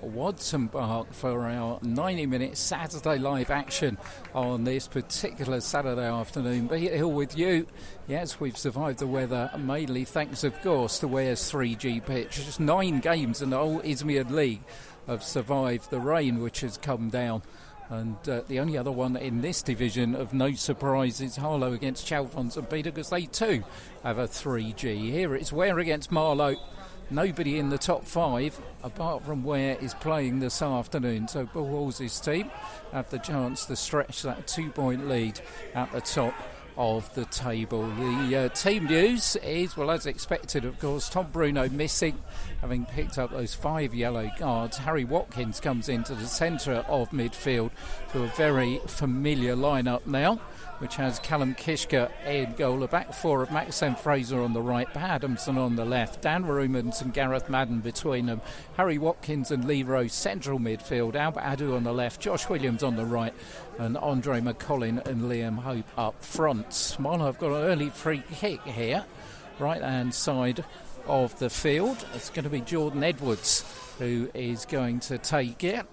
Watson Park for our 90-minute Saturday live action on this particular Saturday afternoon. Be Hill with you. Yes, we've survived the weather, mainly thanks, of course, to Ware's 3G pitch. Just 9 games in the whole Isthmian League have survived the rain which has come down. And the only other one in this division of no surprise is Harlow against Chalfont and Peter, because they too have a 3G. Here it's Ware against Marlow. Nobody in the top 5 apart from Ware is playing this afternoon, so Bill Hall's team have the chance to stretch that 2-point lead at the top of the table. The team news is, well, as expected, of course, Tom Bruno missing, having picked up those 5 yellow cards. Harry Watkins comes into the centre of midfield to a very familiar lineup now, which has Callum Kishka in goal, a back 4 of Maxime Fraser on the right, Adamson on the left, Dan Rumans and Gareth Madden between them, Harry Watkins and Lee Rose central midfield, Albert Adu on the left, Josh Williams on the right, and Andre McCollin and Liam Hope up front. Marlow have got an early free kick here, right hand side of the field. It's going to be Jordan Edwards who is going to take it.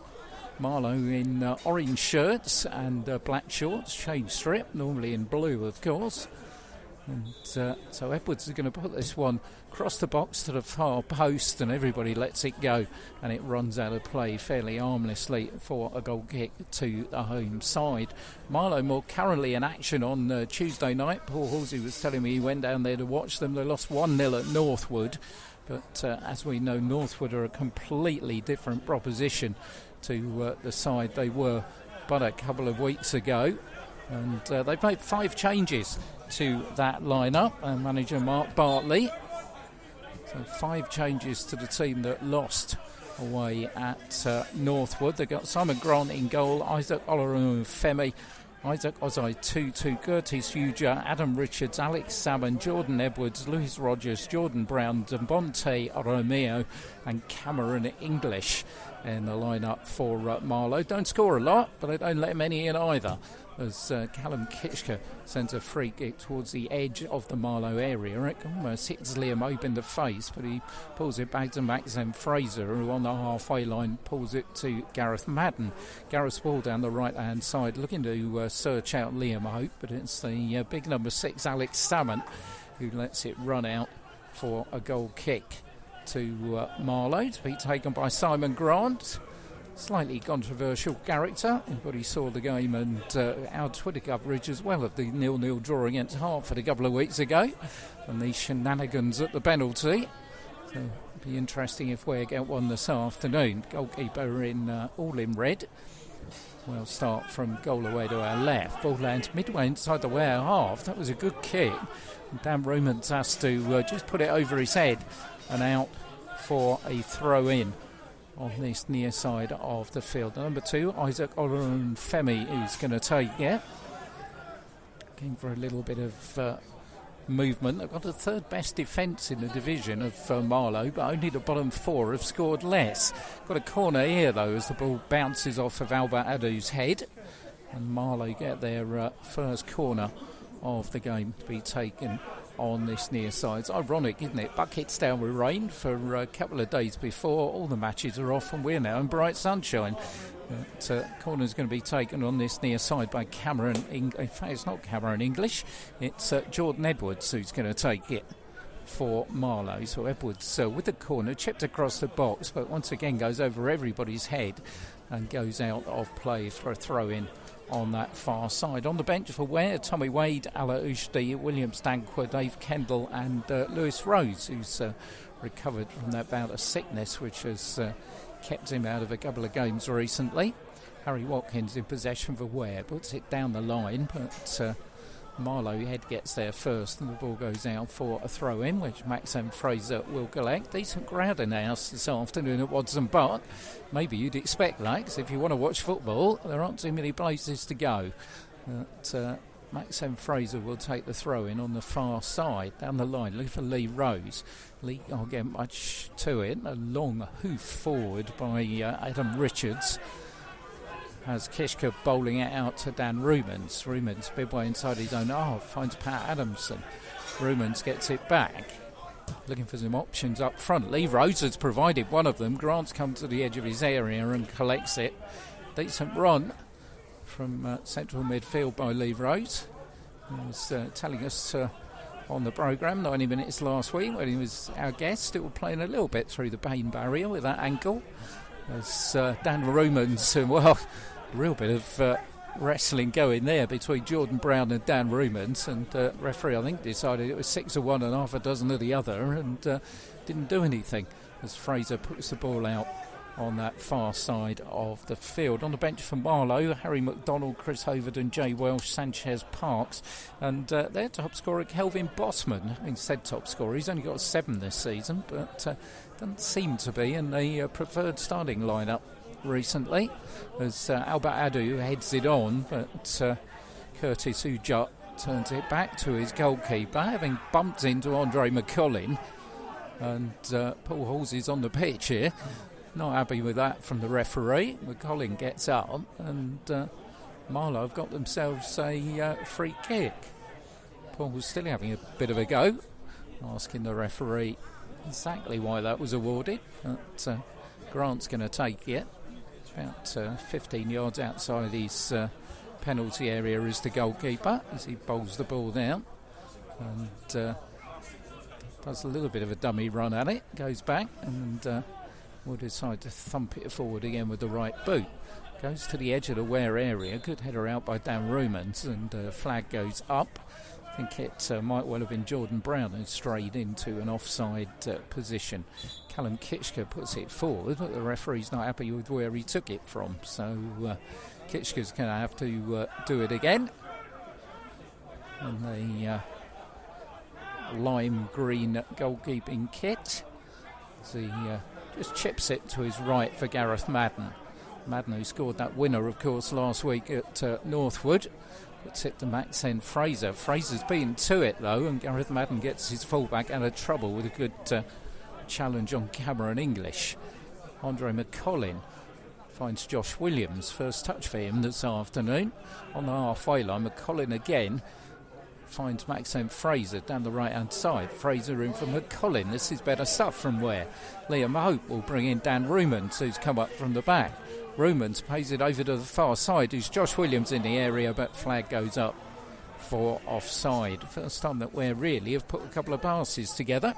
Marlow in orange shirts and black shorts, change strip, normally in blue, of course. And so Edwards is going to put this one across the box to the far post, and everybody lets it go, and it runs out of play fairly harmlessly for a goal kick to the home side. Marlow more currently in action on Tuesday night. Paul Halsey was telling me he went down there to watch them. They lost 1-0 at Northwood, but as we know, Northwood are a completely different proposition to the side they were but a couple of weeks ago. And they've made 5 changes to that lineup, and manager Mark Bartley. So 5 changes to the team that lost away at Northwood. They've got Simon Grant in goal, Isaac Olorunfemi, Isaac Ozai Tutu, Curtis Huger, Adam Richards, Alex Salmon, Jordan Edwards, Lewis Rogers, Jordan Brown, Devonte Romeo and Cameron English in the lineup for Marlow. Don't score a lot, but they don't let many in either, as Callum Kishka sends a free kick towards the edge of the Marlow area. It almost hits Liam Hope in the face, but he pulls it back to Maxime Fraser, who on the halfway line pulls it to Gareth Madden. Gareth's ball down the right hand side, looking to search out Liam Hope, but it's the big number 6 Alex Salmon who lets it run out for a goal kick to Marlow, to be taken by Simon Grant. Slightly controversial character. Anybody saw the game and our Twitter coverage as well of the 0-0 draw against Hertford a couple of weeks ago, and the shenanigans at the penalty. So it'll be interesting if we get one this afternoon. Goalkeeper in all in red. We'll start from goal away to our left. Ball lands midway inside the Ware half. That was a good kick. Dan Rumans has to just put it over his head and out for a throw-in on this near side of the field. Number 2, Isaac Olorunfemi is going to take it. Looking for a little bit of movement. They've got the 3rd best defence in the division of Marlow, but only the bottom 4 have scored less. Got a corner here though, as the ball bounces off of Albert Adu's head, and Marlow get their first corner of the game to be taken on this near side. It's ironic, isn't it? Buckets down with rain for a couple of days before. All the matches are off and we're now in bright sunshine. But corner's going to be taken on this near side by Cameron in fact, it's not Cameron English, it's Jordan Edwards who's going to take it for Marlow. So Edwards with the corner chipped across the box, but once again goes over everybody's head and goes out of play for a throw-in on that far side. On the bench for Ware, Tommy Wade, Ala Ushdi, William Stankwa, Dave Kendall and Lewis Rose, who's recovered from that bout of sickness which has kept him out of a couple of games recently. Harry Watkins in possession for Ware, puts it down the line, but Marlow head gets there first and the ball goes out for a throw-in, which Maxime Fraser will collect. Decent crowd in the house this afternoon at Watson Park. Maybe you'd expect that, because if you want to watch football, there aren't too many places to go. But Maxime Fraser will take the throw-in on the far side, down the line, looking for Lee Rose. Lee can't get much to it. A long hoof forward by Adam Richards. Has Kishka bowling it out to Dan Rumans. Rumans midway inside his own half, finds Pat Adamson. Rumans gets it back. looking for some options up front. Lee Rose has provided one of them. Grant's come to the edge of his area and collects it. Decent run from central midfield by Lee Rose. He was telling us on the programme 90 minutes last week when he was our guest, still playing a little bit through the pain barrier with that ankle. As Dan Rumans, a real bit of wrestling going there between Jordan Brown and Dan Rumans, and referee I think decided it was 6 of one and half a dozen of the other, and didn't do anything as Fraser puts the ball out on that far side of the field. On the bench for Marlow, Harry McDonald, Chris Hoverton, Jay Welsh, Sanchez Parks, and their top scorer Kelvin Bossman. I mean, said top scorer, he's only got 7 this season, but doesn't seem to be in the preferred starting lineup recently, as Albert Adu heads it on, but Curtis Ujut turns it back to his goalkeeper, having bumped into Andre McCollin, and Paul Halsey's on the pitch here. Not happy with that from the referee. McCollin gets up, and Marlow have got themselves a free kick. Paul's still having a bit of a go, asking the referee exactly why that was awarded, but Grant's going to take it. About 15 yards outside his penalty area is the goalkeeper as he bowls the ball down, and does a little bit of a dummy run at it, goes back, and will decide to thump it forward again with the right boot. Goes to the edge of the Ware area. Good header out by Dan Rumans, and flag goes up. I think it might well have been Jordan Brown who strayed into an offside position. Callum Kitchker puts it forward, but the referee's not happy with where he took it from, so Kitchker's going to have to do it again. And the lime green goalkeeping kit, as he just chips it to his right for Gareth Madden. Madden, who scored that winner, of course, last week at Northwood, puts it to Maxen Fraser. Fraser's been to it, though, and Gareth Madden gets his fullback out of trouble with a good challenge on Cameron English. Andre McCollin finds Josh Williams. First touch for him this afternoon. On the halfway line, McCollin again finds Maxime Fraser down the right-hand side. Fraser in for McCollin. This is better stuff from Ware. Liam Hope will bring in Dan Rumans, who's come up from the back. Rumans pays it over to the far side. Who's Josh Williams in the area, but flag goes up for offside. First time that Ware really have put a couple of passes together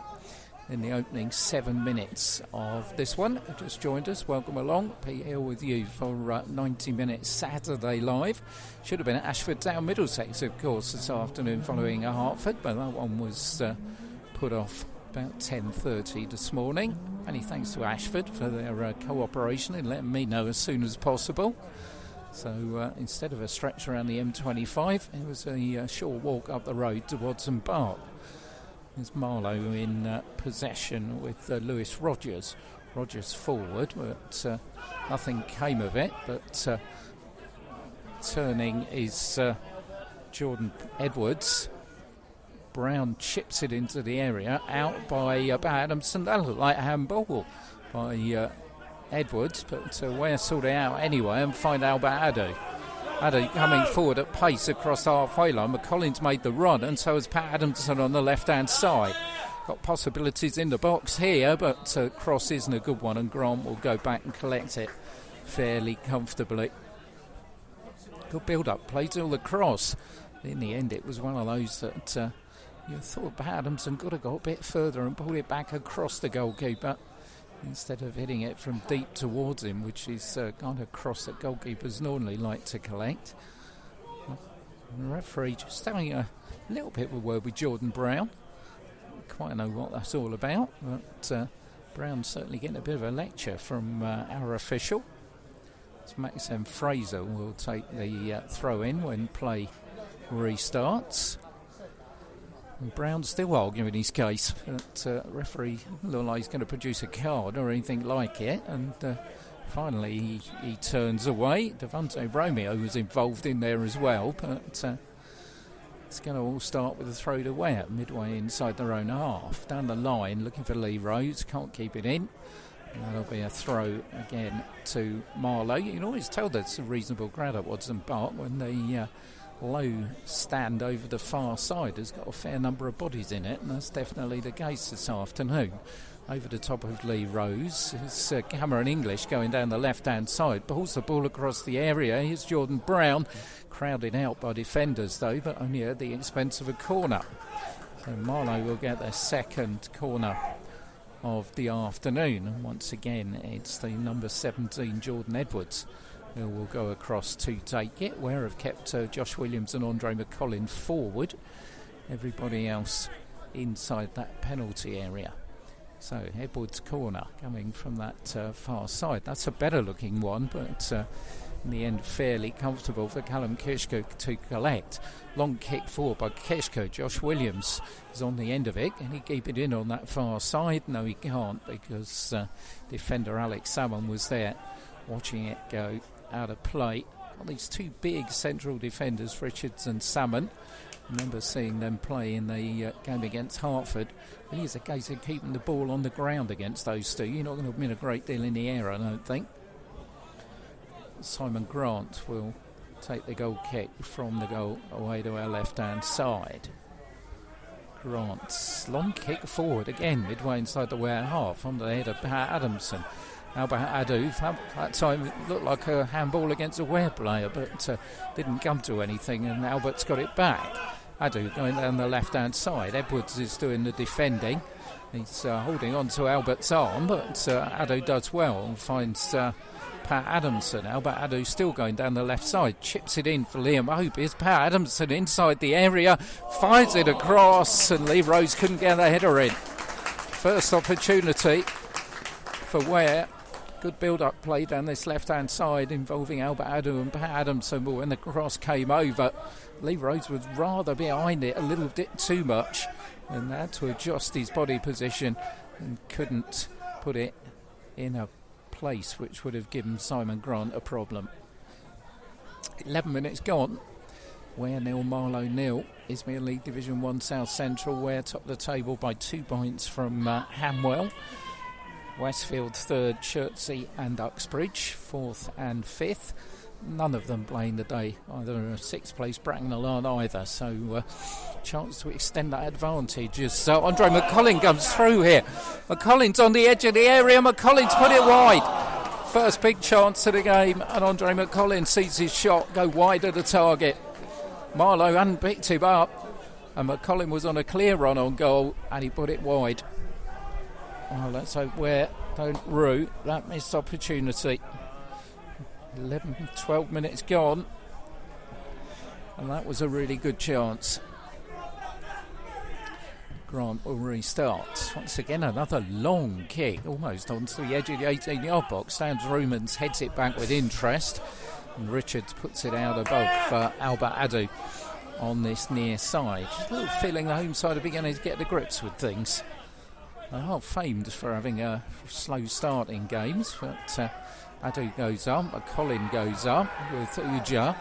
in the opening 7 minutes of this one. Just joined us, welcome along. Pete Hill with you for 90 minutes Saturday live. Should have been at Ashford Town Middlesex, of course, this afternoon following a Hertford, but that one was put off about 10:30 this morning. Many thanks to Ashford for their cooperation in letting me know as soon as possible. So instead of a stretch around the M25, it was a short walk up the road to Watson Park. There's Marlow in possession with Lewis Rogers. Rogers forward, but nothing came of it. But turning is Jordan Edwards. Brown chips it into the area, out by Adamson. That looked like a handball by Edwards, but Ware sort it out anyway and find Albert Adu. Adu coming forward at pace across the halfway line. McCollin's made the run, and so has Pat Adamson on the left-hand side. Got possibilities in the box here, but cross isn't a good one, and Grant will go back and collect it fairly comfortably. Good build-up, play till the cross. In the end, it was one of those that you thought Pat Adamson could have got a bit further and pulled it back across the goalkeeper, instead of hitting it from deep towards him, which is kind of cross that goalkeepers normally like to collect. And the referee just having a little bit of a word with Jordan Brown. Quite know what that's all about, but Brown's certainly getting a bit of a lecture from our official. So Maxime Fraser will take the throw in when play restarts. And Brown's still arguing his case, but referee looks like he's going to produce a card or anything like it, and finally he turns away. Devontae Romeo was involved in there as well, but it's going to all start with a throw to Ware, midway inside their own half. Down the line, looking for Lee Rose, can't keep it in. And that'll be a throw again to Marlow. You can always tell there's a reasonable crowd at Watson Park when they low stand over the far side has got a fair number of bodies in it, and that's definitely the case this afternoon. Over the top of Lee Rose is Cameron English going down the left-hand side. Pulls the ball across the area. Here's Jordan Brown, crowded out by defenders though, but only at the expense of a corner. So Marlow will get their second corner of the afternoon. And once again, it's the number 17, Jordan Edwards, who will go across to take it. Ware have kept Josh Williams and Andre McCollin forward. Everybody else inside that penalty area. So Edwards' corner coming from that far side. That's a better looking one, but in the end fairly comfortable for Callum Kishko to collect. Long kick forward by Kishko. Josh Williams is on the end of it. Can he keep it in on that far side? No, he can't, because defender Alex Salmon was there watching it go out of play. Got these two big central defenders, Richards and Salmon. I remember seeing them play in the game against Hertford. It is a case of keeping the ball on the ground against those two. You're not going to win a great deal in the air, I don't think. Simon Grant will take the goal kick from the goal away to our left-hand side. Grant's long kick forward again, midway inside the Ware half, on the head of Pat Adamson. Albert Adu, that time it looked like a handball against a Ware player, but didn't come to anything, and Albert's got it back. Adu going down the left-hand side. Edwards is doing the defending. He's holding on to Albert's arm, but Adu does well and finds Pat Adamson. Albert Adu still going down the left side. Chips it in for Liam Hope. Here's Pat Adamson inside the area. Fires it across, and Lee Rose couldn't get the header in. First opportunity for Ware. Good build-up play down this left-hand side involving Albert Adu and Pat Adamson, but when the cross came over, Lee Rose was rather behind it a little bit too much and had to adjust his body position and couldn't put it in a place which would have given Simon Grant a problem. 11 minutes gone. Ware 0, Marlow 0. Ismere League Division 1 South Central. Ware top the table by 2 points from Hamwell. Westfield 3rd, Chertsey and Uxbridge 4th and 5th. None of them playing today, either in 6th place Bracknell aren't either, so chance to extend that advantage as Andre McCollin comes through here. McCollin's on the edge of the area, McCollin's put it wide. First big chance of the game, and Andre McCollin sees his shot go wide of the target. Marlow hadn't picked him up, and McCollin was on a clear run on goal, and he put it wide. Well, let's hope Ware don't rue that missed opportunity. 12 minutes gone, and that was a really good chance. Grant will restart. Once again, another long kick, almost onto the edge of the 18-yard box. Stands Rumans, heads it back with interest, and Richards puts it out above Albert Adu on this near side. Just a little feeling the home side are beginning to get to grips with things. They are famed for having a slow start in games, but Adu goes up, McCollin goes up with Uja.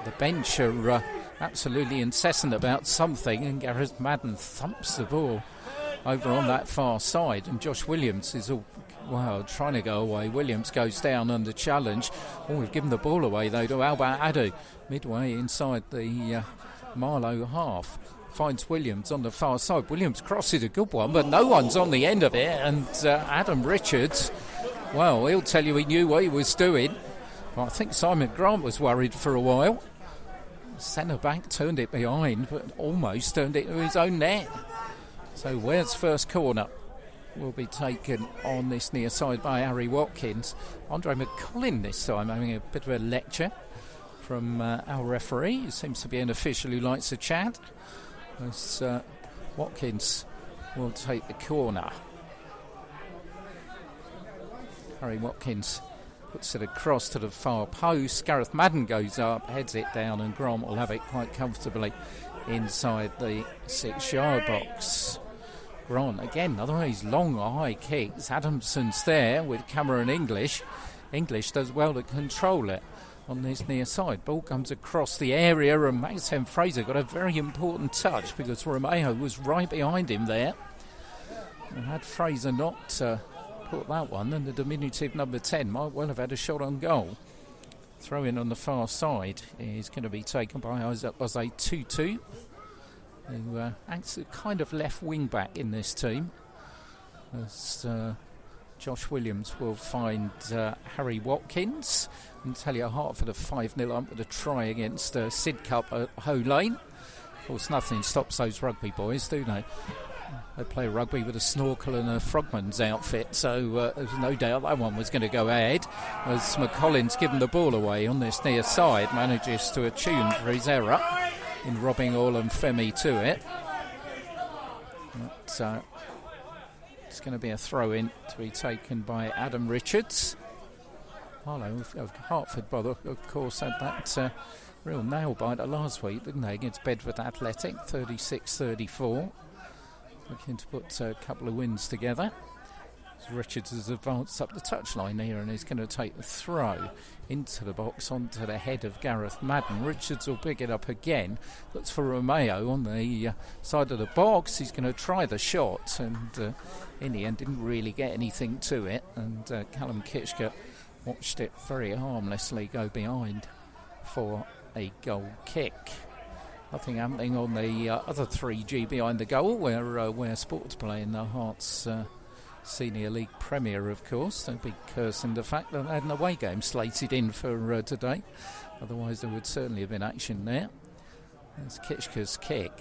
The bench are absolutely incessant about something, and Gareth Madden thumps the ball over on that far side, and Josh Williams is trying to go away. Williams goes down under challenge. We've given the ball away though to Albert Adu, midway inside the Marlow half. Finds Williams on the far side. Williams crosses a good one, but no one's on the end of it, and Adam Richards, well, he'll tell you he knew what he was doing. But I think Simon Grant was worried for a while. Centre back turned it behind, but almost turned it to his own net. So Ware's first corner will be taken on this near side by Harry Watkins. Andre McCollin this time having a bit of a lecture from our referee, who seems to be an official who likes to chat. As Watkins will take the corner. Harry Watkins puts it across to the far post. Gareth Madden goes up, heads it down, and Grant will have it quite comfortably inside the 6-yard box. Grant again, another one of these long high kicks. Adamson's there with Cameron English. English does well to control it on this near side. Ball comes across the area, and Maxim Fraser got a very important touch because Romeo was right behind him there. And had Fraser not put that one, then the diminutive number 10 might well have had a shot on goal. Throw in on the far side is going to be taken by Isaac Tutu, who acts as kind of left wing back in this team, as Josh Williams will find Harry Watkins. And Talia Hartford are 5-0 up with a try against Sid Cup at Hoe Lane. Of course, nothing stops those rugby boys, do they? They play rugby with a snorkel and a frogman's outfit, so there's no doubt that one was going to go ahead, as McCollins, given the ball away on this near side, manages to attune for his error in robbing Femi to it. But, it's going to be a throw-in to be taken by Adam Richards. Marlow of Hertford, brother, of course, had that real nail-biter last week, didn't they, against Bedford Athletic, 36-34. Looking to put a couple of wins together. Richards has advanced up the touchline here and is going to take the throw into the box onto the head of Gareth Madden. Richards will pick it up again. Looks for Romeo on the side of the box. He's going to try the shot, and in the end didn't really get anything to it. And Callum Kitchker watched it very harmlessly go behind for a goal kick. Nothing happening on the other 3G behind the goal, where Sports play in the Hearts Senior League Premier, of course. They'll be cursing the fact that they had an away game slated in for today. Otherwise there would certainly have been action there. As Kitchker's kick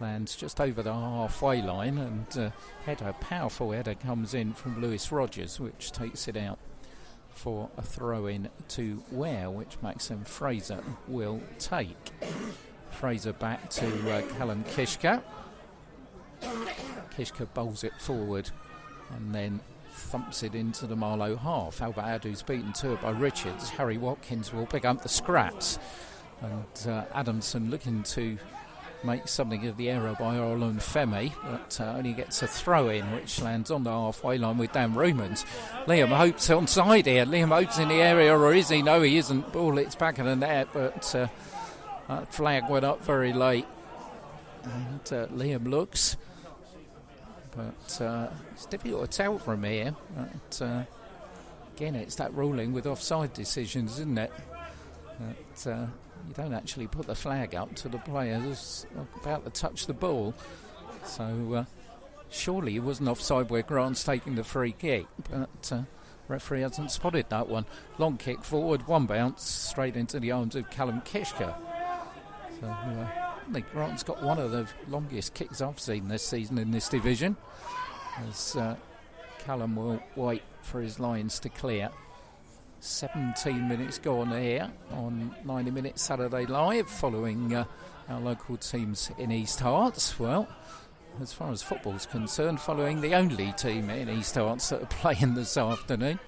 lands just over the halfway line, and a powerful header comes in from Lewis Rogers, which takes it out for a throw-in to Ware, which Maxim Fraser will take. Fraser back to Callum Kitchker. Kitchker bowls it forward and then thumps it into the Marlow half. Albert Adu's beaten to it by Richards. Harry Watkins will pick up the scraps, and Adamson looking to make something of the error by Femi, but only gets a throw in, which lands on the halfway line with Dan Rumans. Liam Hope's onside here. Liam Hope's in the area, or is he? No, he isn't. Ball hits back in the net, but that flag went up very late, and Liam looks, but it's difficult to tell from here. But again, it's that ruling with offside decisions, isn't it? That you don't actually put the flag up till the players about to touch the ball. So surely it wasn't offside where Grant's taking the free kick, but referee hasn't spotted that one. Long kick forward, one bounce straight into the arms of Callum Kitchker. So I think Grant's got one of the longest kicks I've seen this season in this division, as Callum will wait for his lines to clear. 17 minutes gone here on 90 Minutes Saturday Live, following our local teams in East Hearts. Well, as far as football's concerned, following the only team in East Hearts that are playing this afternoon.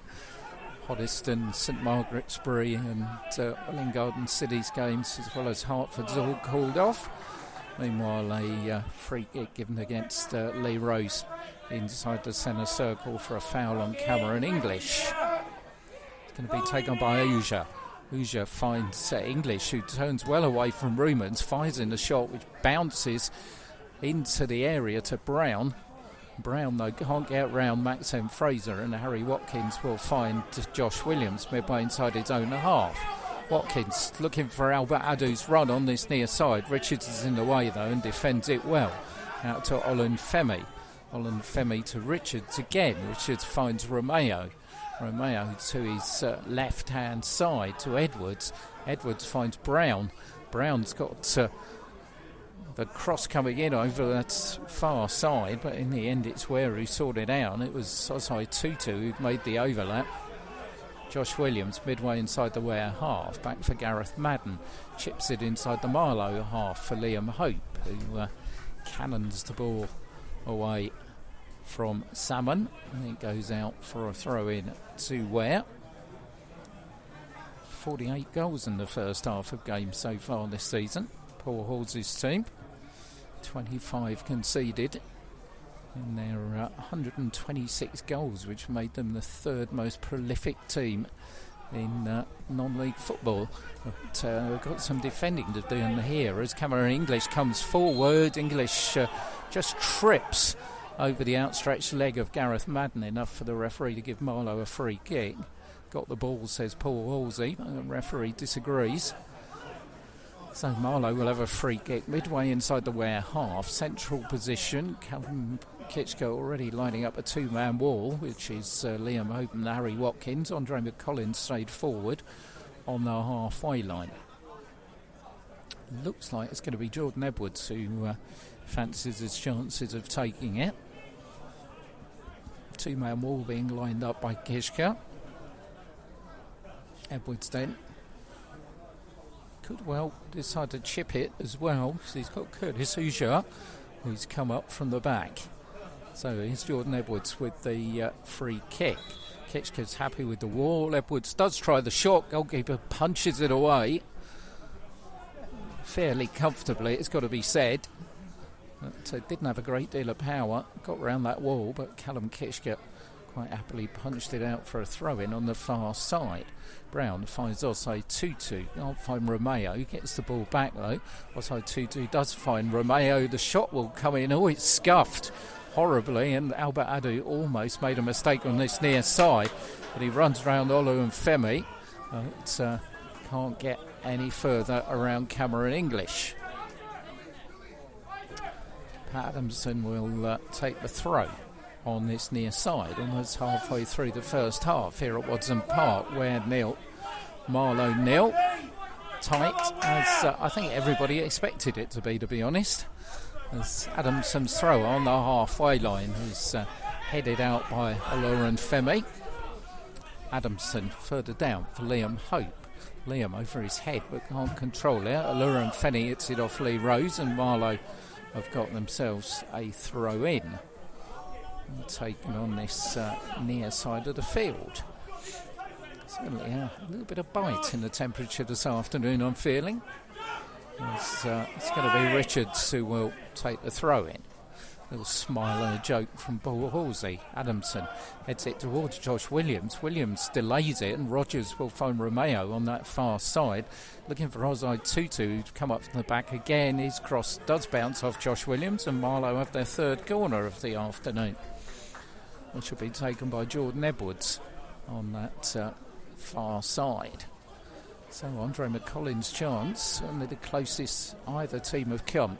Hoddesdon, St Margaret's-Bury and Welling Garden City's games, as well as Hertford's, all called off. Meanwhile, a free kick given against Lee Rose inside the centre circle for a foul on Cameron English. It's going to be taken by Uja. Uja finds English, who turns well away from Rumans, fires in the shot which bounces into the area to Brown. Brown, though, can't get round Maxim Fraser, and Harry Watkins will find Josh Williams midway inside his own half. Watkins looking for Albert Adu's run on this near side. Richards is in the way, though, and defends it well. Out to Femi. Femi to Richards again. Richards finds Romeo to his left-hand side to Edwards. Edwards finds Brown. Brown's got the cross coming in over that far side, but in the end it's Ware who sorted out, and it was Sosai Tutu who'd made the overlap. Josh Williams midway inside the Ware half, back for Gareth Madden, chips it inside the Marlow half for Liam Hope, who cannons the ball away from Salmon, and it goes out for a throw in to Ware. 48 goals in the first half of games so far this season, Paul Hall's team. 25 conceded in their 126 goals, which made them the third most prolific team in non-league football. But we've got some defending to do in here as Cameron English comes forward. English just trips over the outstretched leg of Gareth Madden, enough for the referee to give Marlow a free kick. got the ball, says Paul Wolsey. The referee disagrees. So Marlow will have a free kick midway inside the Ware half. Central position. Callum Kitchka already lining up a two-man wall, which is Liam Hope and Harry Watkins. Andre McCollins stayed forward on the halfway line. Looks like it's going to be Jordan Edwards who fancies his chances of taking it. Two-man wall being lined up by Kitchka. Edwards then could well decide to chip it as well. So he's got Curtis Uja, who's come up from the back. So here's Jordan Edwards with the free kick. Kitchka's happy with the wall. Edwards does try the shot. Goalkeeper punches it away fairly comfortably, it's got to be said. But didn't have a great deal of power. Got round that wall, but Callum Kitchka quite happily punched it out for a throw-in on the far side. Brown finds Osei Tutu. Can't find Romeo. Gets the ball back though. Osei Tutu does find Romeo. The shot will come in. Oh, it's scuffed horribly, and Albert Adu almost made a mistake on this near side. But he runs round Olu and Femi. But can't get any further around Cameron English. Pat Adamson will take the throw on this near side, almost halfway through the first half here at Watson Park. Ware 0, Marlow 0. Tight, as I think everybody expected it to be honest. As Adamson's throw on the halfway line is headed out by Oloran Femi. Adamson further down for Liam Hope. Liam over his head but can't control it. Oloran Femi hits it off Lee Rose, and Marlow have got themselves a throw in. Taken on this near side of the field. Certainly a little bit of bite in the temperature this afternoon, I'm feeling. It's going to be Richards who will take the throw in. A little smile and a joke from Paul Halsey. Adamson heads it towards Josh Williams. Williams delays it, and Rogers will phone Romeo on that far side. Looking for Osei Tutu to come up from the back again. His cross does bounce off Josh Williams, and Marlow have their third corner of the afternoon, which will be taken by Jordan Edwards on that far side. So Andre McCollins' chance, certainly the closest either team have come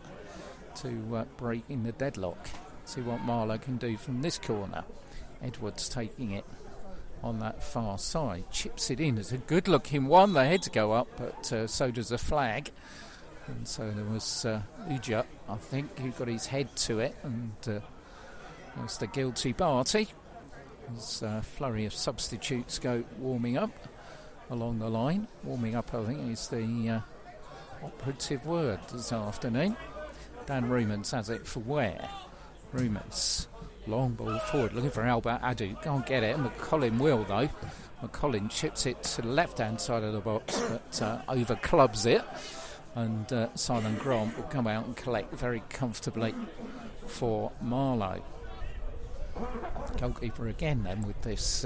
to breaking the deadlock. See what Marlow can do from this corner. Edwards taking it on that far side, chips it in. It's a good looking one. The heads go up, but so does the flag. And so there was Uja, I think, who got his head to it, and was the guilty party. As a flurry of substitutes go warming up along the line. Warming up, I think, is the operative word this afternoon. Dan Rumans has it for Ware. Rumans, long ball forward, looking for Albert Adu. Can't get it, and McCollin will though. McCollin chips it to the left-hand side of the box, but over clubs it. And Simon Grant will come out and collect very comfortably for Marlow. Goalkeeper again then with this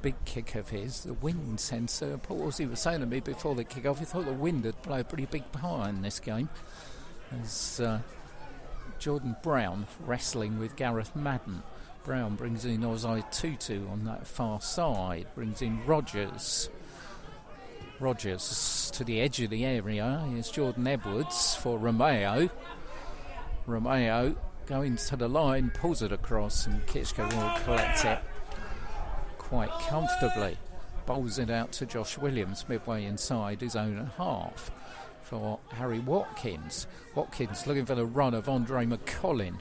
big kick of his. The wind sensor, Paul Ozzy was saying to me before the kick-off, he thought the wind had played a pretty big part in this game. As Jordan Brown wrestling with Gareth Madden. Brown brings in Osei Tutu on that far side, brings in Rogers. Rogers to the edge of the area. Here's Jordan Edwards for Romeo. Romeo going to the line, pulls it across, and Kitchka will collect it quite comfortably. Bowls it out to Josh Williams midway inside his own half for Harry Watkins. Watkins looking for the run of Andre McCollin.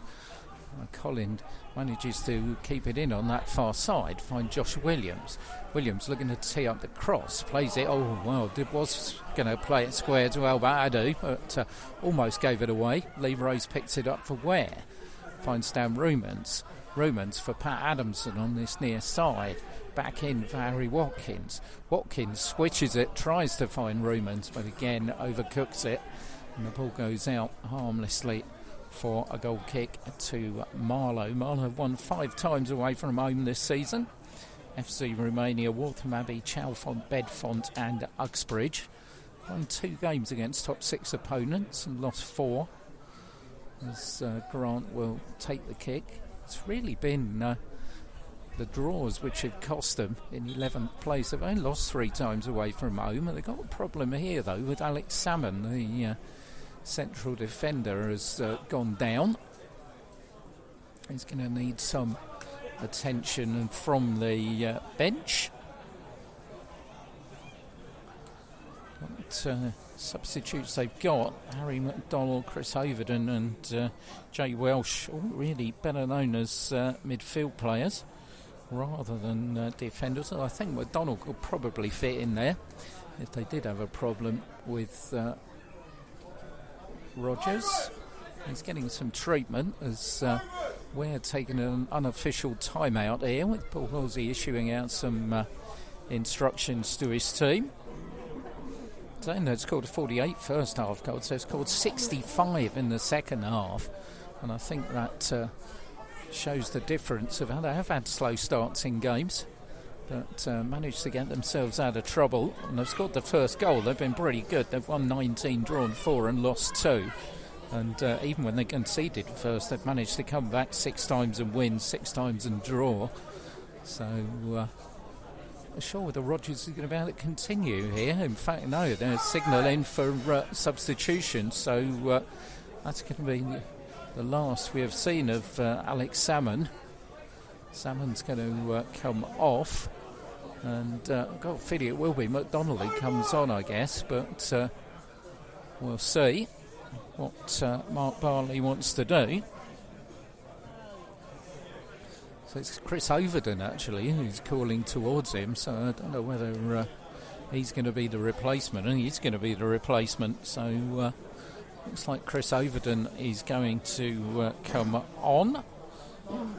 McCollin manages to keep it in on that far side, find Josh Williams. Williams looking to tee up the cross, plays it, oh well, was going to play it square to Albert Adu, but almost gave it away. Lee Rose picks it up for Ware, finds down Rumans for Pat Adamson on this near side. Back in for Harry Watkins. Watkins switches it, tries to find Rumans, but again overcooks it, and the ball goes out harmlessly for a goal kick to Marlow. Marlow have won 5 times away from home this season. FC Romania, Waltham Abbey, Chalfont, Bedfont and Uxbridge. Won 2 games against top 6 opponents and lost 4. As Grant will take the kick. It's really been the draws which have cost them in 11th place. They've only lost 3 times away from home, and they've got a problem here though with Alex Salmon, the central defender, has gone down. He's going to need some attention from the bench. What substitutes they've got: Harry McDonald, Chris Overton and Jay Welsh, all really better known as midfield players rather than defenders. I think McDonald could probably fit in there if they did have a problem with Rogers. He's getting some treatment as Ware taking an unofficial timeout here, with Paul Halsey issuing out some instructions to his team. They've scored 48 first half goals, so they've scored 65 in the second half, and I think that shows the difference of how they have had slow starts in games, but managed to get themselves out of trouble, and they've scored the first goal. They've been pretty good. They've won 19, drawn 4 and lost 2, and even when they conceded first, they've managed to come back 6 times and win, 6 times and draw. So I'm sure whether Rogers is going to be able to continue here. In fact, no, they're signalling for substitution, so that's going to be the last we have seen of Alex Salmon. Salmon's going to come off, and I've got a feeling it will be McDonald who comes on, I guess, but we'll see what Mark Bartley wants to do. So it's Chris Overton actually who's calling towards him, so I don't know whether he's going to be the replacement, and he's going to be the replacement, so looks like Chris Overton is going to come on.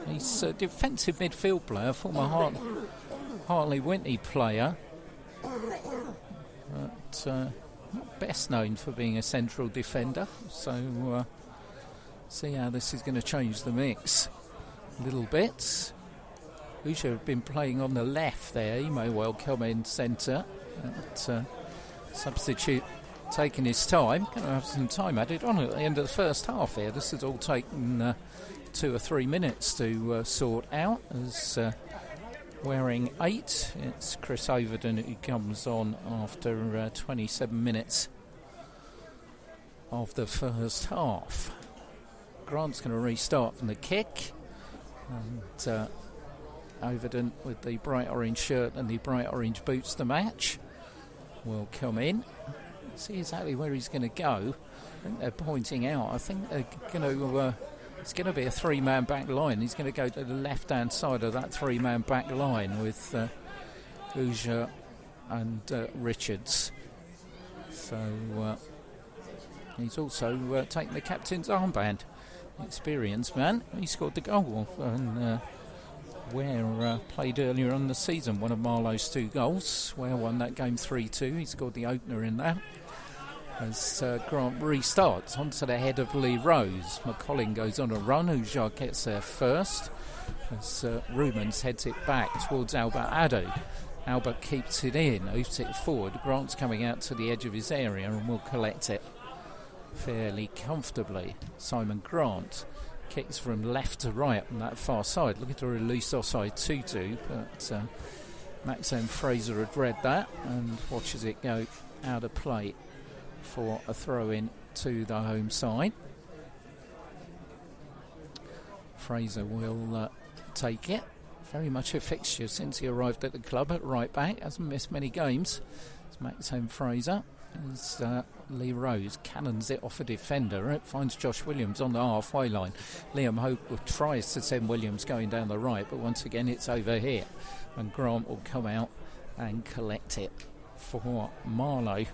He's a defensive midfield player, former Hartley Whitney player, but not best known for being a central defender, so see how this is going to change the mix a little bit. Usha have been playing on the left there. He may well come in centre. Substitute taking his time. Going to have some time added on at the end of the first half here. This has all taken 2 or 3 minutes to sort out. As wearing 8, it's Chris Overton who comes on after 27 minutes of the first half. Grant's going to restart from the kick, and Overton, with the bright orange shirt and the bright orange boots to match, will come in. See exactly where he's going to go. I think they're pointing out. I think they're going to. It's going to be a 3-man back line. He's going to go to the left-hand side of that 3-man back line with Uja and Richards. So he's also taken the captain's armband. Experienced man. He scored the goal, and Ware played earlier on the season, one of Marlow's 2 goals. Ware won that game 3-2. He scored the opener in that. As Grant restarts onto the head of Lee Rose, McCollin goes on a run. Ujar gets there first as Rumans heads it back towards Albert Addo. Albert keeps it in, moves it forward. Grant's coming out to the edge of his area and will collect it fairly comfortably. Simon Grant kicks from left to right on that far side, looking to release offside 2-2, but Maxime Fraser had read that and watches it go out of play for a throw-in to the home side. Fraser will take it. Very much a fixture since he arrived at the club at right back. Hasn't missed many games. It's Maxime Fraser. As Lee Rose cannons it off a defender. It finds Josh Williams on the halfway line. Liam Hope tries to send Williams going down the right, but once again it's over here, and Grant will come out and collect it for Marlow.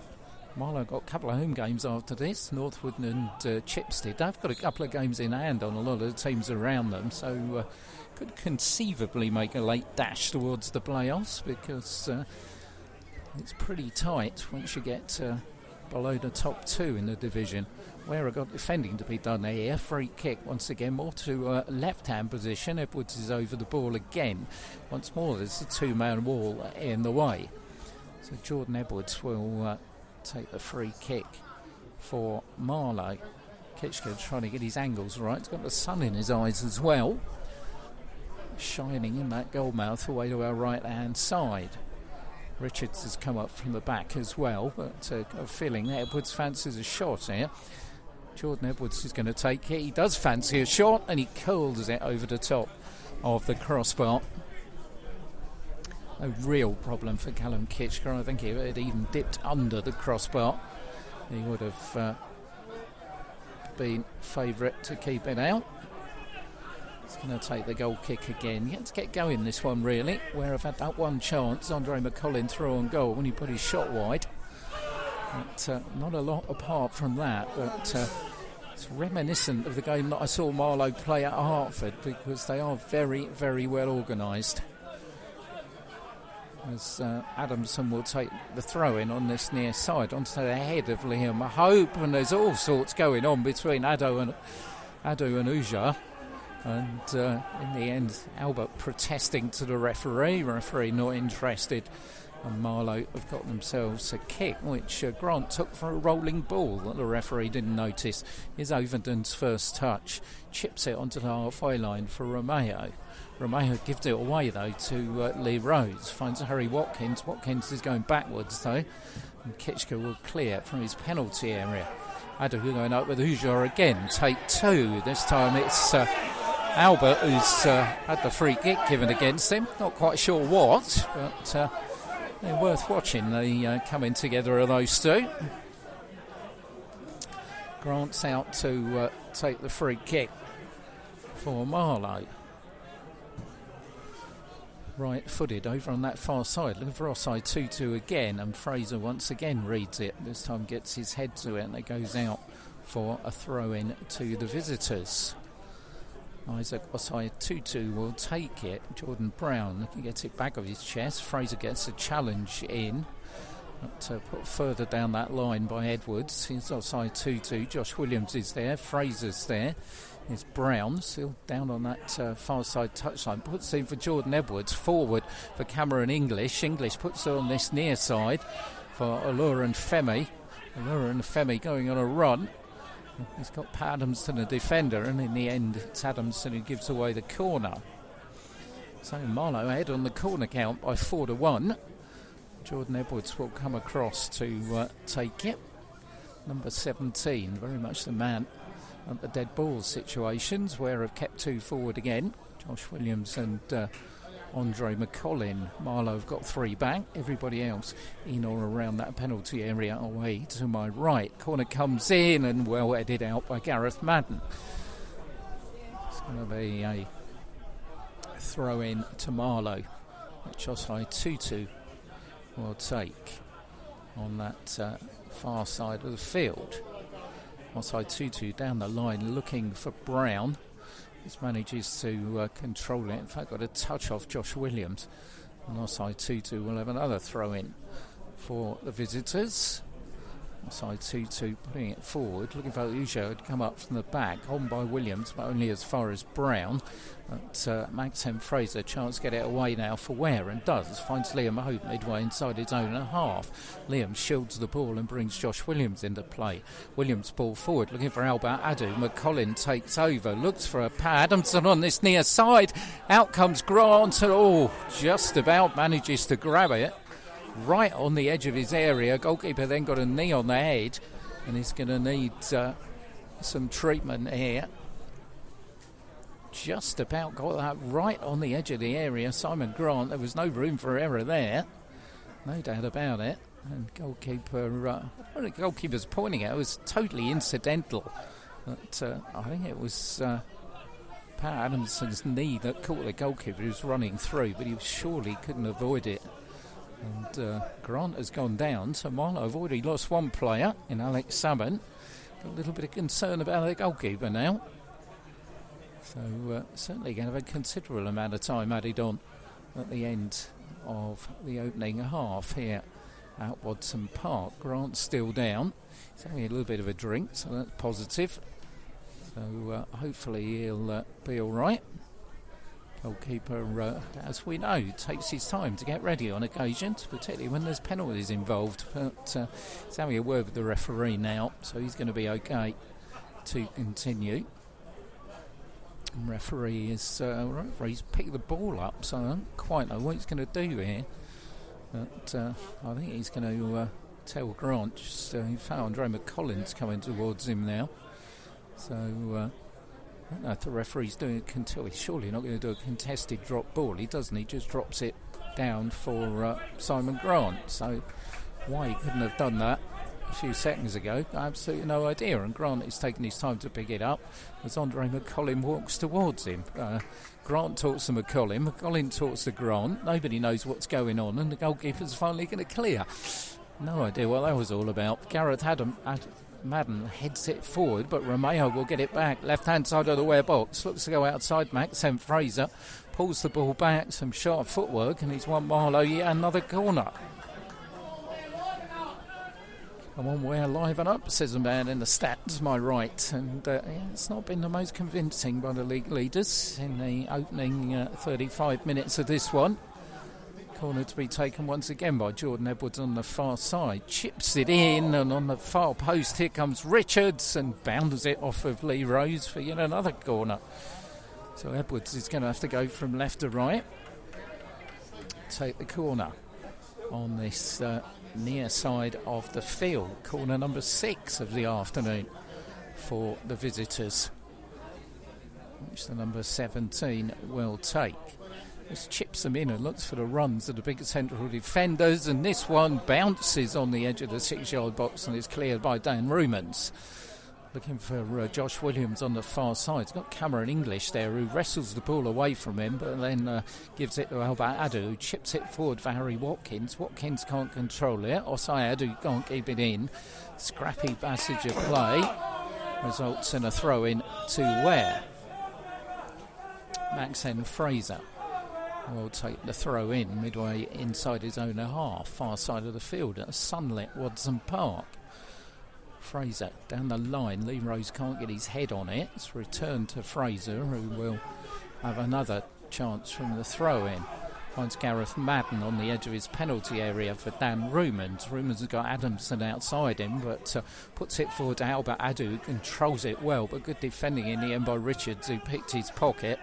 Marlow got a couple of home games after this, Northwood and Chipstead. They've got a couple of games in hand on a lot of the teams around them, so could conceivably make a late dash towards the playoffs, because it's pretty tight once you get below the top 2 in the division. Where I got defending to be done here. Free kick once again, more to left-hand position. Edwards is over the ball again. Once more, there's a 2-man wall in the way. So Jordan Edwards will take the free kick for Marlow. Kitchker's trying to get his angles right. He's got the sun in his eyes as well. shining in that goalmouth away to our right hand side. Richards has come up from the back as well, but got a feeling that Edwards fancies a shot here. Jordan Edwards is going to take it. He does fancy a shot, and he curls it over the top of the crossbar. A real problem for Callum Kitchker. I think if it had even dipped under the crossbar, he would have been favourite to keep it out. He's going to take the goal kick again. He had to get going this one, really. Where I've had that one chance, Andre McCollin through on goal when he put his shot wide. But not a lot apart from that, but it's reminiscent of the game that I saw Marlow play at Hertford, because they are very, very well organised. As Adamson will take the throw-in on this near side onto the head of Liam Hope, and there's all sorts going on between Adu and Uja. And in the end, Albert protesting to the referee not interested, and Marlow have got themselves a kick, which Grant took for a rolling ball that the referee didn't notice. Is Overton's first touch, chips it onto the halfway line for Romeo. Romeo gives it away though to Lee Rhodes, finds Harry Watkins. Watkins is going backwards though, and Kitchker will clear from his penalty area. Adu going up with Uja again, take two. This time it's Albert who's had the free kick given against him. Not quite sure what, but they're worth watching, the coming together of those two. Grant's out to take the free kick for Marlow. Right-footed over on that far side, looking for offside 2-2 again, and Fraser once again reads it. This time gets his head to it, and it goes out for a throw-in to the visitors. Isaac offside 2-2 will take it. Jordan Brown gets it back of his chest. Fraser gets a challenge in, but put further down that line by Edwards. He's offside 2-2. Josh Williams is there. Fraser's there. It's Brown still down on that far side touchline. Puts in for Jordan Edwards. Forward for Cameron English. English puts it on this near side for Allura and Femi. Allura and Femi going on a run. He's got Pat Adamson, a defender, and in the end it's Adamson who gives away the corner. So Marlow ahead on the corner count by 4-1. Jordan Edwards will come across to take it. Number 17, very much the man at the dead ball situations, where have kept two forward again. Josh Williams and Andre McCollin. Marlow have got three back. Everybody else in or around that penalty area away to my right. Corner comes in and well headed out by Gareth Madden. It's going to be a throw in to Marlow, which offside 2-2 will take on that far side of the field. Offside 2-2 down the line looking for Brown. Just manages to control it. In fact, got a touch off Josh Williams. And offside 2-2 will have another throw in for the visitors. Offside 2-2 putting it forward. Looking for Ujo to come up from the back. On by Williams, but only as far as Brown. But Maxim Fraser, chance to get it away now for Ware, and does. Finds Liam Hope midway inside his own half. Liam shields the ball and brings Josh Williams into play. Williams ball forward, looking for Albert Adu. McCollin takes over, looks for a Pat Adamson on this near side. Out comes Grant, and just about manages to grab it. Right on the edge of his area. Goalkeeper then got a knee on the head, and he's going to need some treatment here. Just about got that right on the edge of the area. Simon Grant, there was no room for error there, no doubt about it. And goalkeeper, what the goalkeeper's pointing at was totally incidental. But I think it was Pat Adamson's knee that caught the goalkeeper. He was running through, but he surely couldn't avoid it. And Grant has gone down, so Marlow have already lost one player in Alex Salmon. Got a little bit of concern about the goalkeeper now. So certainly going to have a considerable amount of time added on at the end of the opening half here at Watson Park. Grant's still down. He's having a little bit of a drink, so that's positive. So hopefully he'll be all right. Goalkeeper, as we know, takes his time to get ready on occasions, particularly when there's penalties involved. But he's having a word with the referee now, so he's going to be okay to continue. Referee's picked the ball up, so I don't quite know what he's going to do here. But I think he's going to tell Grant. He found Andre McCollins coming towards him now. So I don't know if the referee's doing he's surely not going to do a contested drop ball. He doesn't. He just drops it down for Simon Grant. So why he couldn't have done that a few seconds ago, absolutely no idea. And Grant is taking his time to pick it up as Andre McCollin walks towards him. Grant talks to McCollin talks to Grant. Nobody knows what's going on, and the goalkeeper's finally going to clear. No idea what that was all about. Gareth Madden heads it forward, but Romeo will get it back. Left-hand side of the Ware box. Looks to go outside. Maxime Fraser pulls the ball back. Some sharp footwork, and he's won Marlow yet another corner. Come on, Ware, liven up, says a man in the stands to my right. And it's not been the most convincing by the league leaders in the opening 35 minutes of this one. Corner to be taken once again by Jordan Edwards on the far side. Chips it in, and on the far post here comes Richards and bounds it off of Lee Rose for yet another corner. So Edwards is going to have to go from left to right. Take the corner on this near side of the field. Corner number 6 of the afternoon for the visitors, which the number 17 will take. Just chips them in and looks for the runs of the big central defenders, and this one bounces on the edge of the 6-yard box and is cleared by Dan Rumans. Looking for Josh Williams on the far side. He's got Cameron English there, who wrestles the ball away from him, but then gives it to Albert Adu, who chips it forward for Harry Watkins. Watkins can't control it. Osai Adu can't keep it in. Scrappy passage of play results in a throw-in to Ware. Maxen Fraser will take the throw-in midway inside his own half, far side of the field at a sunlit Watson Park. Fraser down the line. Lee Rose can't get his head on it. It's returned to Fraser, who will have another chance from the throw-in. Finds Gareth Madden on the edge of his penalty area for Dan Rumans. Rumans has got Adamson outside him, but puts it forward to Albert Adu, who controls it well, but good defending in the end by Richards, who picked his pocket.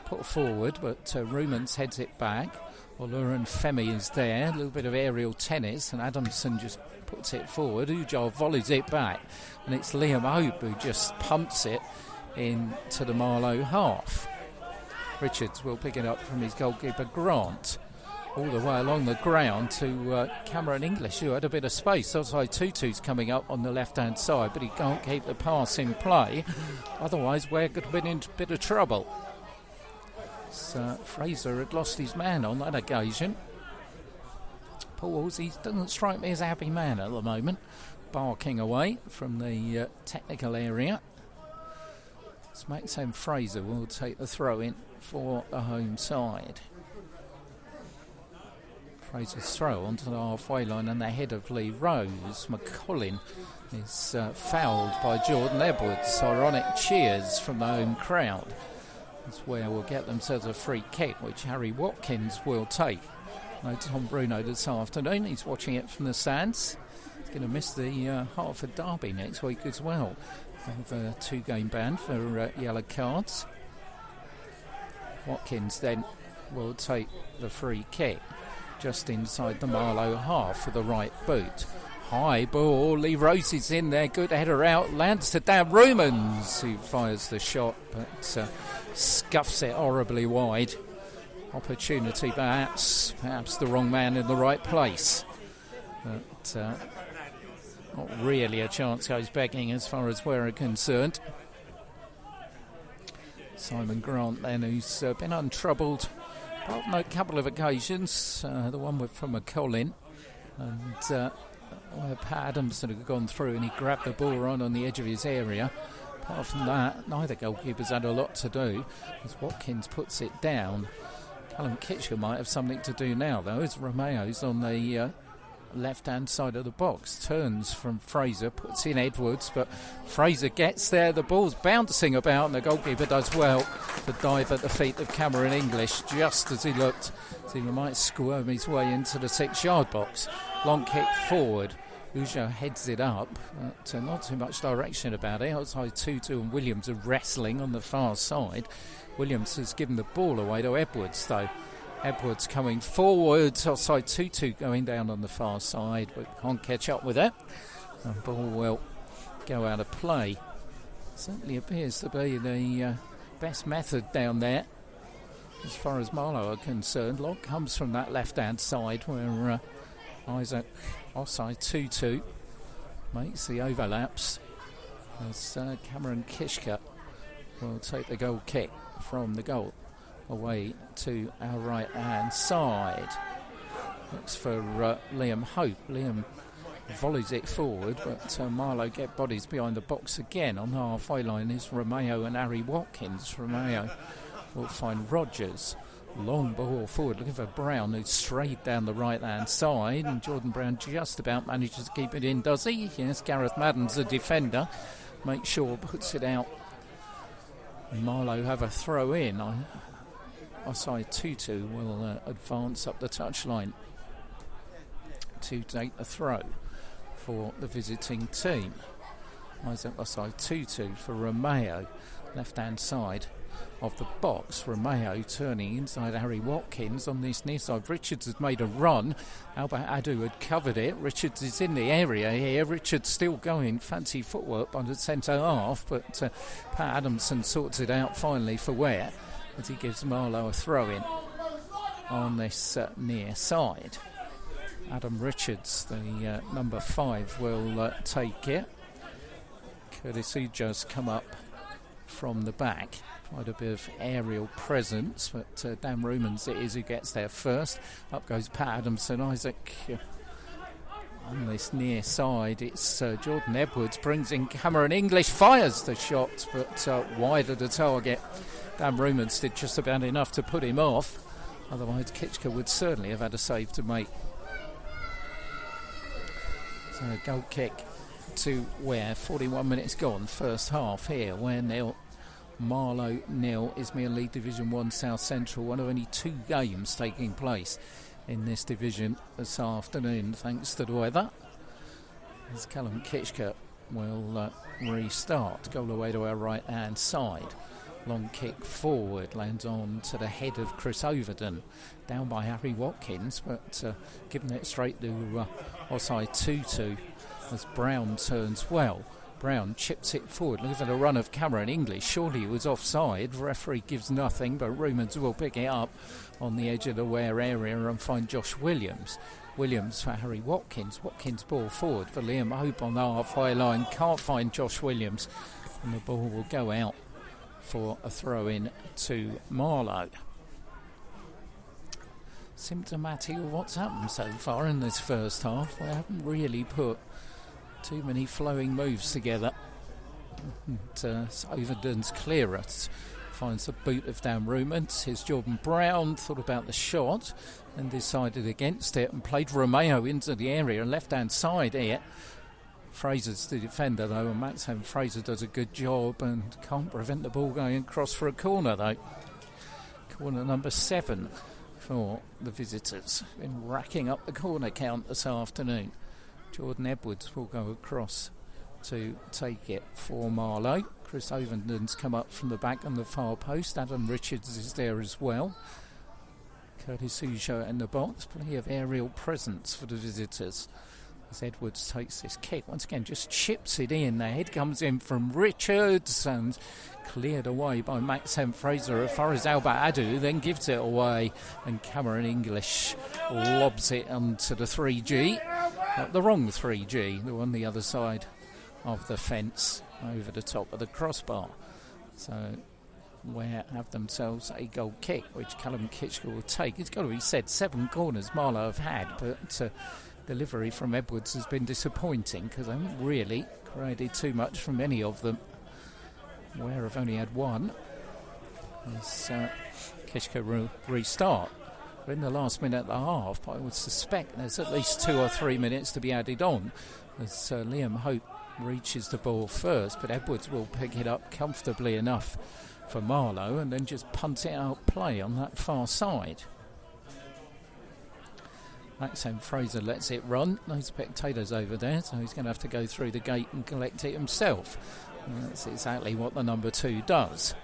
Put forward, but Rumans heads it back. Oluran Femi is there. A little bit of aerial tennis, and Adamson just puts it forward. Ujar volleys it back, and it's Liam Hope who just pumps it into the Marlow half. Richards will pick it up from his goalkeeper Grant, all the way along the ground to Cameron English, who had a bit of space. Osai Tutu's coming up on the left-hand side, but he can't keep the pass in play. Otherwise, Ware could have been in a bit of trouble. So Fraser had lost his man on that occasion. Pauls, he doesn't strike me as a happy man at the moment, barking away from the technical area. Maxime Fraser will take the throw-in for the home side. Fraser's throw onto the halfway line and the head of Lee Rose. McCollin is fouled by Jordan Edwards. Ironic cheers from the home crowd. That's where we'll get themselves a free kick, which Harry Watkins will take. No Tom Bruno this afternoon. He's watching it from the stands. He's going to miss the Hertford derby next week as well. With a 2-game ban for yellow cards. Watkins then will take the free kick just inside the Marlow half for the right boot. High ball, Lee Rose is in there, good header out, lands to Dan Rumans, who fires the shot but scuffs it horribly wide. Opportunity perhaps the wrong man in the right place, but not really a chance goes begging as far as we're concerned. Simon Grant then, who's been untroubled apart from a couple of occasions, the one from McCollin and where Pat Adamson had gone through and he grabbed the ball right on the edge of his area. Apart from that, neither goalkeeper's had a lot to do as Watkins puts it down. Callum Kitcher might have something to do now though, as Romeo's on the left-hand side of the box. Turns from Fraser, puts in Edwards, but Fraser gets there, the ball's bouncing about and the goalkeeper does well to dive at the feet of Cameron English just as he looked as he might squirm his way into the 6-yard box. Long kick forward Ujo heads it up, but not too much direction about it. Outside Tutu and Williams are wrestling on the far side. Williams has given the ball away to Edwards, though. Edwards coming forwards, outside Tutu going down on the far side, but can't catch up with it. The ball will go out of play. Certainly appears to be the best method down there as far as Marlow are concerned. Lock comes from that left-hand side where Isaac offside 2-2 makes the overlaps as Cameron Kishka will take the goal kick from the goal away to our right-hand side. Looks for Liam Hope. Liam volleys it forward, but Marlow get bodies behind the box again. On the halfway line is Romeo and Harry Watkins. Romeo will find Rogers. Long ball forward, looking for Brown, who's straight down the right-hand side, and Jordan Brown just about manages to keep it in, does he? Yes, Gareth Madden's the defender. Make sure puts it out. Marlow have a throw in. Offside Tutu will advance up the touchline to take the throw for the visiting team. Isaac offside Tutu for Romeo, left-hand side of the box. Romeo turning inside Harry Watkins on this near side. Richards has made a run. Albert Adu had covered it. Richards is in the area here. Richards still going. Fancy footwork by the centre half, but Pat Adamson sorts it out finally for Ware as he gives Marlow a throw in on this near side. Adam Richards, the number 5, will take it. Curtis Uja's come up from the back. Quite a bit of aerial presence, but Dan Rumans it is who gets there first. Up goes Pat Adamson. Isaac on this near side. It's Jordan Edwards brings in Cameron English, fires the shot, but wide of the target. Dan Rumans did just about enough to put him off. Otherwise, Kitchka would certainly have had a save to make. So a goal kick to Ware. 41 minutes gone. First half here. Ware 0. Marlow 0. Ismail League Division 1 South Central. One of only 2 games taking place in this division this afternoon, thanks to the weather. As Callum Kitchka will restart. Goal away to our right hand side. Long kick forward, lands on to the head of Chris Overton. Down by Harry Watkins, but giving it straight to offside Tutu as Brown turns well. Brown chips it forward, looking for the run of Cameron English. Surely he was offside. Referee gives nothing, but Rumans will pick it up on the edge of the Ware area and find Josh Williams. Williams for Harry Watkins. Watkins ball forward for Liam Hope on the halfway line. Can't find Josh Williams, and the ball will go out for a throw in to Marlow. Symptomatic of what's happened so far in this first half. We haven't really put too many flowing moves together. Overton's clearance finds the boot of Dan Rumans. Here's Jordan Brown, thought about the shot and decided against it and played Romeo into the area, left-hand side here. Fraser's the defender though, and Max Fraser does a good job and can't prevent the ball going across for a corner though. Corner number 7 for the visitors. Been racking up the corner count this afternoon. Jordan Edwards will go across to take it for Marlow. Chris Overton's come up from the back on the far post. Adam Richards is there as well. Curtis Ujo in the box. Plenty of aerial presence for the visitors. As Edwards takes this kick, once again just chips it in. The head comes in from Richards and cleared away by Max Fraser as far as Albert Adu, then gives it away, and Cameron English lobs it onto the 3G. The wrong 3G, the one the other side of the fence over the top of the crossbar. So Ware have themselves a goal kick, which Callum Kitchka will take. It's got to be said, 7 corners Marlow have had, but delivery from Edwards has been disappointing because they haven't really created too much from any of them. Ware have only had 1 as Kitchka will restart. We're in the last minute of the half, but I would suspect there's at least 2 or 3 minutes to be added on as Liam Hope reaches the ball first, but Edwards will pick it up comfortably enough for Marlow and then just punt it out play on that far side. Maxim Fraser lets it run. No spectators over there, so he's going to have to go through the gate and collect it himself. And that's exactly what the number 2 does.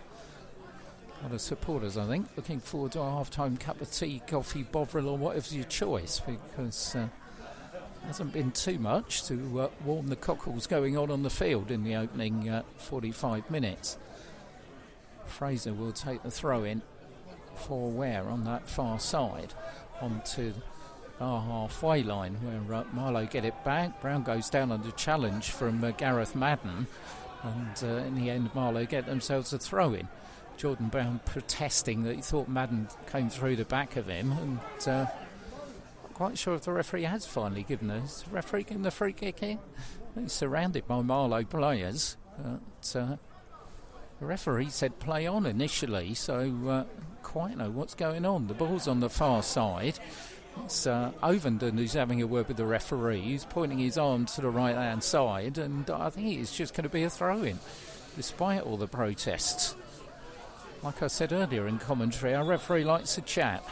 A lot of supporters, I think, looking forward to a half-time cup of tea, coffee, bovril, or whatever's your choice, because hasn't been too much to warm the cockles going on the field in the opening 45 minutes. Fraser will take the throw-in for Ware on that far side onto our halfway line, where Marlow get it back. Brown goes down under challenge from Gareth Madden, and in the end Marlow get themselves a throw-in. Jordan Brown protesting that he thought Madden came through the back of him, and not quite sure if the referee has finally given us. The referee giving the free kick here? He's surrounded by Marlow players, but the referee said play on initially, so quite know what's going on. The ball's on the far side. It's Ovenden who's having a word with the referee. He's pointing his arm to the right hand side, and I think it's just going to be a throw-in despite all the protests. Like I said earlier in commentary, our referee likes a chat,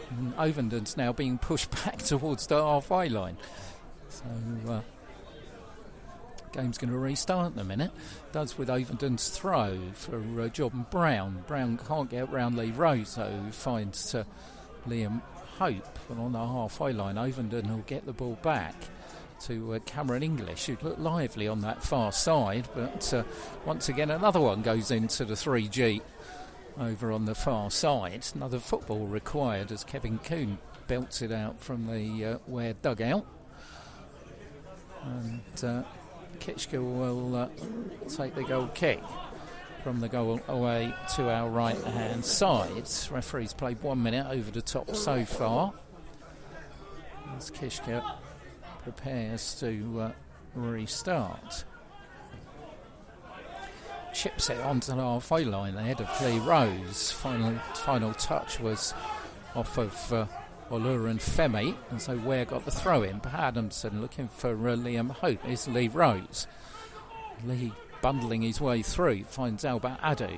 and Ovenden's now being pushed back towards the halfway line, so game's going to restart in a minute. Does with Ovenden's throw for Jordan Brown. Brown can't get round Lee Rose, so finds Liam Hope, and on the halfway line Ovenden will get the ball back to Cameron English, who looked lively on that far side, but once again another one goes into the 3G over on the far side. Another football required as Kevin Coon belts it out from the Ware dugout, and Kitchgill will take the goal kick from the goal away to our right hand side. Referee's played 1 minute over the top so far, as Kitchgill prepares to restart. Chips it onto the halfway line ahead of Lee Rose. Final touch was off of Olura and Femi, and so Ware got the throw in. But Adamson looking for Liam Hope. Is Lee Rose. Lee bundling his way through, finds Albert Adu.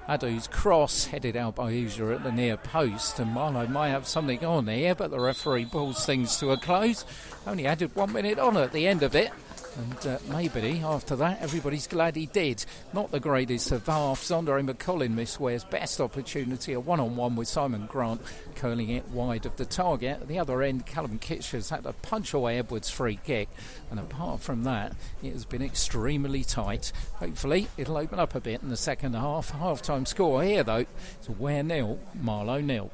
Adu's cross headed out by Uja at the near post, and Marlow might have something on here, but the referee pulls things to a close. Only added 1 minute on at the end of it, and maybe after that everybody's glad he did. Not the greatest of halves. Andre McCollin missed Ware's best opportunity, a one-on-one with Simon Grant, curling it wide of the target. At the other end, Callum Kitchers had to punch away Edwards' free kick, and apart from that it has been extremely tight. Hopefully it'll open up a bit in the second half. Half-time score here though, it's Ware 0, Marlow 0.